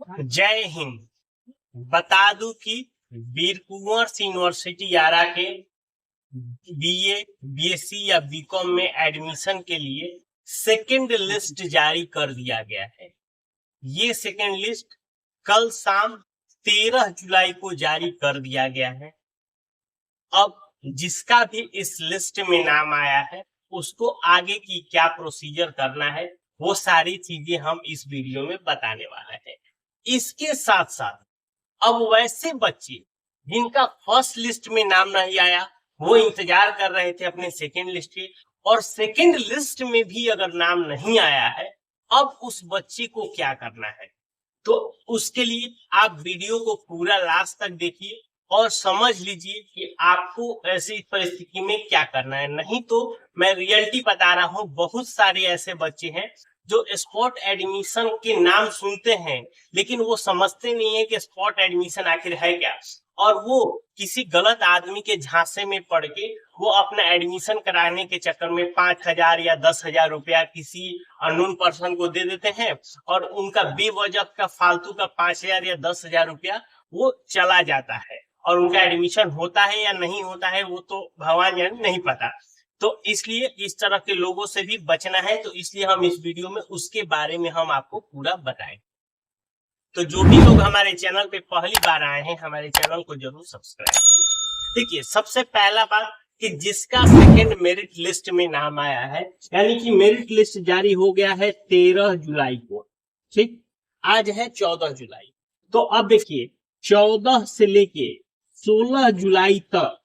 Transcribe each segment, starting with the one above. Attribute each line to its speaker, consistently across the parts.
Speaker 1: जय हिंद। बता दूं कि वीर कुंवर यूनिवर्सिटी आरा के बीए, बीएससी या बीकॉम में एडमिशन के लिए सेकेंड लिस्ट जारी कर दिया गया है। ये सेकेंड लिस्ट कल शाम 13 जुलाई को जारी कर दिया गया है। अब जिसका भी इस लिस्ट में नाम आया है उसको आगे की क्या प्रोसीजर करना है वो सारी चीजें हम इस वीडियो में बताने वाले हैं। इसके साथ साथ अब वैसे बच्चे जिनका फर्स्ट लिस्ट में नाम नहीं आया वो इंतजार कर रहे थे अपने सेकेंड लिस्ट के, और सेकेंड लिस्ट में भी अगर नाम नहीं आया है अब उस बच्चे को क्या करना है, तो उसके लिए आप वीडियो को पूरा लास्ट तक देखिए और समझ लीजिए कि आपको ऐसी परिस्थिति में क्या करना है। नहीं तो मैं रियलिटी बता रहा हूँ, बहुत सारे ऐसे बच्चे हैं जो स्पॉट एडमिशन के नाम सुनते हैं लेकिन वो समझते नहीं है कि स्पॉट एडमिशन आखिर है क्या, और वो किसी गलत आदमी के झांसे में पड़ के वो अपना एडमिशन कराने के चक्कर में 5,000 या 10,000 रुपया किसी अननोन पर्सन को दे देते हैं और उनका बेवजह का फालतू का 5,000 या 10,000 रुपया वो चला जाता है और उनका एडमिशन होता है या नहीं होता है वो तो भगवान जाने, नहीं पता। तो इसलिए इस तरह के लोगों से भी बचना है, तो इसलिए हम इस वीडियो में उसके बारे में हम आपको पूरा बताएं। तो जो भी लोग हमारे चैनल पे पहली बार आए हैं हमारे चैनल को जरूर सब्सक्राइब कीजिए। देखिए, सबसे पहला बात कि जिसका सेकेंड मेरिट लिस्ट में नाम आया है, यानी कि मेरिट लिस्ट जारी हो गया है 13 जुलाई को, ठीक, आज है 14 जुलाई। तो अब देखिए 14 से लेके 16 जुलाई तक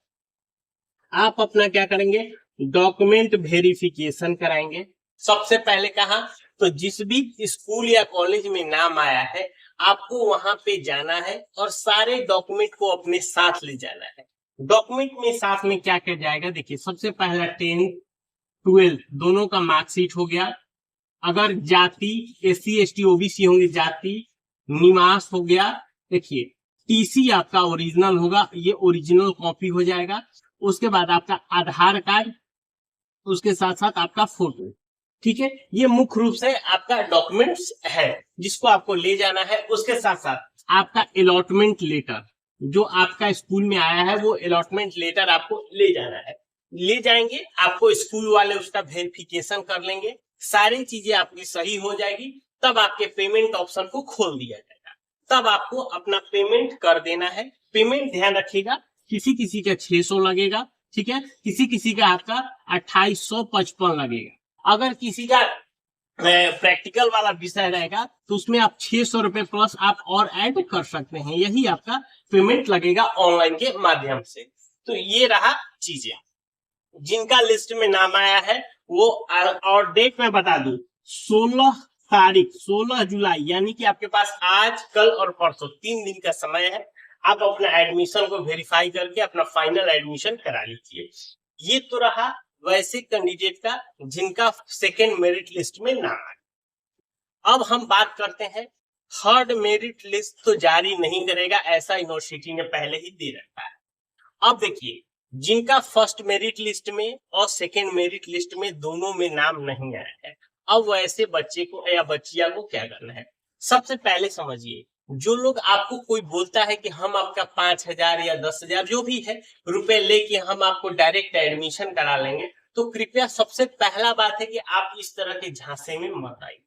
Speaker 1: आप अपना क्या करेंगे, डॉक्यूमेंट वेरिफिकेशन कराएंगे। सबसे पहले कहा तो जिस भी स्कूल या कॉलेज में नाम आया है आपको वहां पे जाना है और सारे डॉक्यूमेंट को अपने साथ ले जाना है। डॉक्यूमेंट में साथ में क्या क्या जाएगा, देखिए सबसे पहला 10th 12th दोनों का मार्कशीट हो गया। अगर जाति SC ST OBC होंगे जाति निवास हो गया। देखिए टीसी आपका ओरिजिनल होगा, ये ओरिजिनल कॉपी हो जाएगा। उसके बाद आपका आधार कार्ड, उसके साथ साथ आपका फोटो, ठीक है। ये मुख्य रूप से आपका डॉक्यूमेंट्स है जिसको आपको ले जाना है। उसके साथ साथ आपका अलॉटमेंट लेटर जो आपका स्कूल में आया है वो अलॉटमेंट लेटर आपको ले जाना है। ले जाएंगे, आपको स्कूल वाले उसका वेरिफिकेशन कर लेंगे, सारी चीजें आपकी सही हो जाएगी, तब आपके पेमेंट ऑप्शन को खोल दिया जाएगा, तब आपको अपना पेमेंट कर देना है। पेमेंट ध्यान रखिएगा, किसी किसी का 600 लगेगा, ठीक है, किसी किसी का आपका 2855 लगेगा। अगर किसी का प्रैक्टिकल वाला विषय रहेगा तो उसमें आप 600 रुपए प्लस आप और ऐड कर सकते हैं, यही आपका पेमेंट लगेगा ऑनलाइन के माध्यम से। तो ये रहा चीजें। जिनका लिस्ट में नाम आया है वो, और डेट में बता दूं 16 तारीख 16 जुलाई, यानी कि आपके पास आज कल और परसों 3 दिन का समय है। आप अपना एडमिशन को वेरीफाई करके अपना फाइनल एडमिशन करा लीजिए। ये तो रहा वैसे कैंडिडेट का जिनका सेकेंड मेरिट लिस्ट में नाम आया। अब हम बात करते हैं, थर्ड मेरिट लिस्ट तो जारी नहीं करेगा, ऐसा यूनिवर्सिटी ने पहले ही दे रखा है। अब देखिए जिनका फर्स्ट मेरिट लिस्ट में और सेकेंड मेरिट लिस्ट में दोनों में नाम नहीं आया है, अब वैसे बच्चे को या बच्चिया को क्या करना है। सबसे पहले समझिए, जो लोग आपको कोई बोलता है कि हम आपका 5,000 या 10,000 जो भी है रुपए लेके हम आपको डायरेक्ट एडमिशन करा लेंगे, तो कृपया सबसे पहला बात है कि आप इस तरह के झांसे में मत आइए।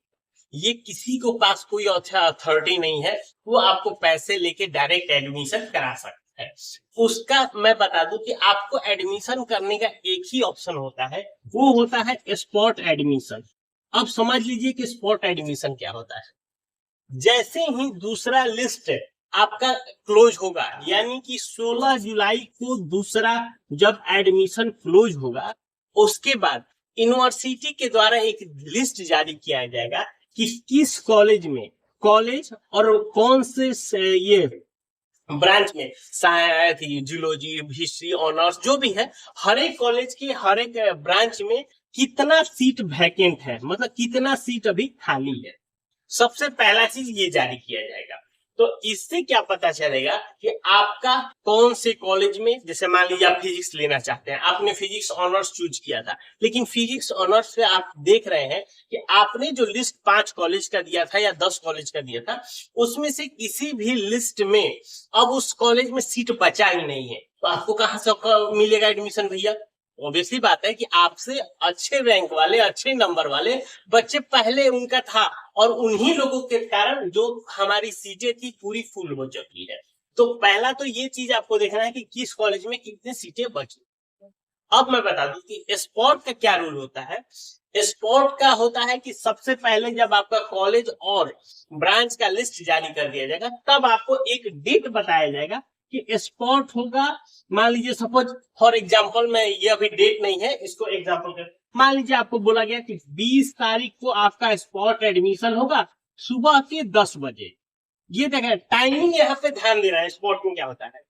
Speaker 1: ये किसी को पास कोई अच्छा अथॉरिटी नहीं है वो आपको पैसे लेके डायरेक्ट एडमिशन करा सकता है। उसका मैं बता दूं कि आपको एडमिशन करने का एक ही ऑप्शन होता है, वो होता है स्पॉट एडमिशन। अब समझ लीजिए कि स्पॉट एडमिशन क्या होता है। जैसे ही दूसरा लिस्ट आपका क्लोज होगा, यानी कि 16 जुलाई को दूसरा जब एडमिशन क्लोज होगा, उसके बाद यूनिवर्सिटी के द्वारा एक लिस्ट जारी किया जाएगा कि किस कॉलेज में, कॉलेज और कौन से ये ब्रांच में, जूलॉजी हिस्ट्री ऑनर्स जो भी है, हर एक कॉलेज के हर एक ब्रांच में कितना सीट वैकेंट है, मतलब कितना सीट अभी खाली है। सबसे पहला चीज ये जारी किया जाएगा। तो इससे क्या पता चलेगा कि आपका कौन से कॉलेज में, जैसे मान लीजिए आप फिजिक्स लेना चाहते हैं, आपने फिजिक्स ऑनर्स चूज किया था, लेकिन फिजिक्स ऑनर्स से आप देख रहे हैं कि आपने जो लिस्ट 5 कॉलेज का दिया था या 10 कॉलेज का दिया था, उसमें से किसी भी लिस्ट में अब उस कॉलेज में सीट बचा ही नहीं है, तो आपको कहां से मिलेगा एडमिशन भैया? ऑब्वियसली बात है कि आपसे अच्छे रैंक वाले, अच्छे नंबर वाले बच्चे पहले उनका था, और उन्हीं लोगों के कारण जो हमारी सीटें थी पूरी फुल हो चुकी है। तो पहला तो ये चीज आपको देखना है कि किस कॉलेज में कितनी सीटें बची। अब मैं बता दूं कि स्पॉट का क्या रूल होता है। स्पॉट का होता है कि सबसे पहले जब आपका कॉलेज और ब्रांच का लिस्ट जारी कर दिया जाएगा, तब आपको एक डेट बताया जाएगा कि स्पॉट होगा। मान लीजिए सपोज फॉर एग्जांपल, मैं ये अभी डेट नहीं है, इसको एग्जांपल कर, मान लीजिए आपको बोला गया कि 20 तारीख को आपका स्पॉट एडमिशन होगा सुबह के 10 बजे। ये देखें टाइमिंग यहाँ पे ध्यान देना है, स्पॉट में क्या होता है।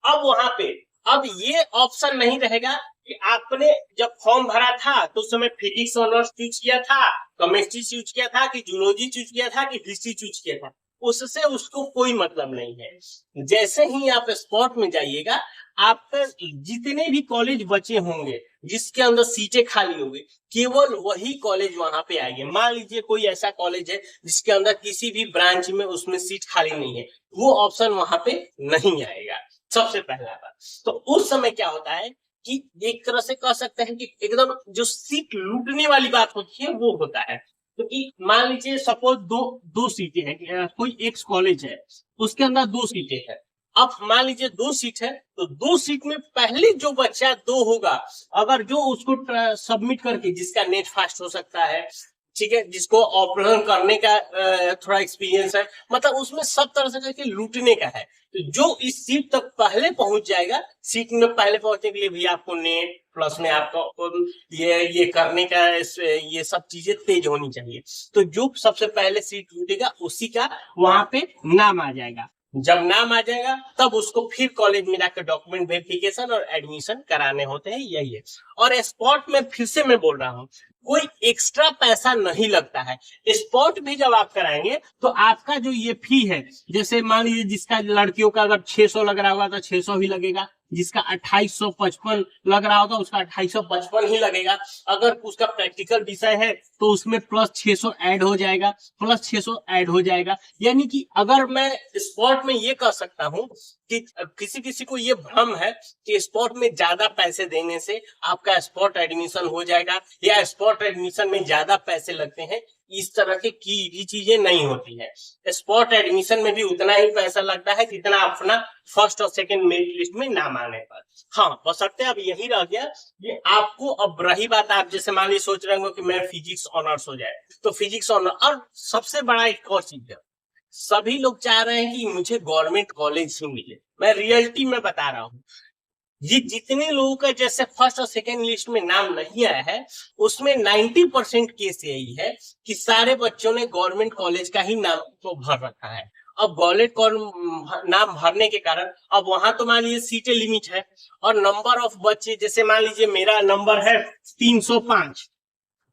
Speaker 1: अब वहां पे अब ये ऑप्शन नहीं रहेगा कि आपने जब फॉर्म भरा था तो उस समय फिजिक्स ऑनर्स चूज किया था, केमिस्ट्री चूज किया था, कि जूलॉजी चूज किया था, कि हिस्ट्री चूज किया था, उससे उसको कोई मतलब नहीं है। जैसे ही आप स्पॉट में जाइएगा, आपका जितने भी कॉलेज बचे होंगे जिसके अंदर सीटें खाली होंगी, केवल वही कॉलेज वहां पे आएंगे। मान लीजिए कोई ऐसा कॉलेज है जिसके अंदर किसी भी ब्रांच में उसमें सीट खाली नहीं है, वो ऑप्शन वहां पे नहीं आएगा, सबसे पहला बात। तो उस समय क्या होता है कि एक तरह से कह सकते हैं कि एकदम जो सीट लूटने वाली बात होती है वो होता है। क्योंकि तो मान लीजिए सपोज दो दो सीटें हैं, कोई एक कॉलेज है, उसके अंदर 2 सीटें हैं। अब मान लीजिए 2 सीट है, तो 2 सीट में पहले जो बच्चा 2 होगा, अगर जो उसको सबमिट करके, जिसका नेट फास्ट हो सकता है, ठीक है, जिसको ऑपरेशन करने का थोड़ा एक्सपीरियंस है, मतलब उसमें सब तरह से करके लूटने का है, तो जो इस सीट तक पहले पहुंच जाएगा, सीट में पहले पहुंचने के लिए भी आपको नेट प्लस में आपको ये करने का ये सब चीजें तेज होनी चाहिए। तो जो सबसे पहले सीट लूटेगा उसी का वहां पे नाम आ जाएगा। जब नाम आ जाएगा तब उसको फिर कॉलेज में जाकर डॉक्यूमेंट वेरिफिकेशन और एडमिशन कराने होते हैं, यही है। और स्पॉट में फिर से मैं बोल रहा हूँ, कोई एक्स्ट्रा पैसा नहीं लगता है। स्पॉट भी जब आप कराएंगे तो आपका जो ये फी है, जैसे मान लीजिए जिसका लड़कियों का अगर 600 लग रहा होगा तो 600 ही लगेगा, जिसका 2855 लग रहा होगा उसका 2855 ही लगेगा। अगर उसका प्रैक्टिकल विषय है तो उसमें प्लस 600 ऐड हो जाएगा, प्लस 600 ऐड हो जाएगा। यानी कि अगर मैं स्पॉट में ये कह सकता हूँ कि किसी किसी को ये भ्रम है कि स्पॉट में ज्यादा पैसे देने से आपका स्पॉट एडमिशन हो जाएगा, या स्पॉट एडमिशन में ज्यादा पैसे लगते हैं, इस तरह की भी चीजें नहीं होती है। स्पॉट एडमिशन में भी उतना ही पैसा लगता है जितना अपना फर्स्ट और सेकंड मेरिट लिस्ट में नाम आने पर। हाँ, बशर्ते अब यही रह गया कि आपको, अब रही बात, आप जैसे मान लीजिए सोच रहे हो कि मैं फिजिक्स ऑनर्स हो जाए, तो फिजिक्स ऑनर्स, और सबसे बड़ा एक और चीज है, सभी लोग चाह रहे हैं कि मुझे गवर्नमेंट कॉलेज ही मिले। मैं रियलिटी में बता रहा हूँ, ये जितने लोगों का जैसे फर्स्ट और सेकंड लिस्ट में नाम नहीं आया है, उसमें 90% केस यही है कि सारे बच्चों ने गवर्नमेंट कॉलेज का ही नाम तो भर रखा है। अब गवर्नमेंट नाम भरने के कारण अब वहां तो मान लीजिए सीटें लिमिट है, और नंबर ऑफ बच्चे, जैसे मान लीजिए मेरा नंबर है 305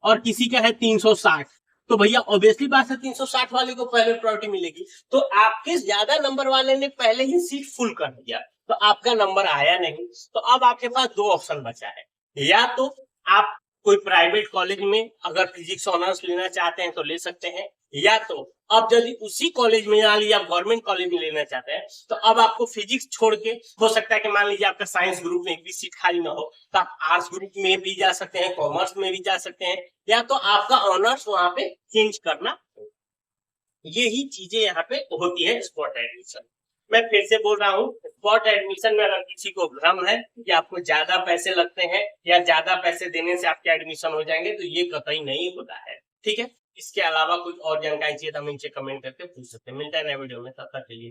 Speaker 1: और किसी का है 360, तो भैया ऑब्वियसली बात है 360 वाले को पहले प्रायोरिटी मिलेगी। तो आपके ज्यादा नंबर वाले ने पहले ही सीट फुल कर दिया, तो आपका नंबर आया नहीं। तो अब आपके पास 2 ऑप्शन बचा है, या तो आप कोई प्राइवेट कॉलेज में अगर फिजिक्स ऑनर्स लेना चाहते हैं तो ले सकते हैं, या तो अब यदि उसी कॉलेज में, मान लीजिए आप गवर्नमेंट कॉलेज में लेना चाहते हैं, तो अब आपको फिजिक्स छोड़ के, हो सकता है कि मान लीजिए आपका साइंस ग्रुप में एक भी सीट खाली ना हो, तो आप आर्ट्स ग्रुप में भी जा सकते हैं, कॉमर्स में भी जा सकते हैं, या तो आपका ऑनर्स वहां पे चेंज करना। यही चीजें यहाँ पे होती है स्पॉट एडमिशन। मैं फिर से बोल रहा हूँ, स्पॉट एडमिशन में अगर किसी को भ्रम है कि आपको ज्यादा पैसे लगते हैं या ज्यादा पैसे देने से आपके एडमिशन हो जाएंगे, तो ये कतई नहीं होता है, ठीक है। इसके अलावा कुछ और जानकारी चाहिए तो हम इनसे कमेंट करके पूछ सकते हैं। मिलता है नए वीडियो में, तब तक के लिए।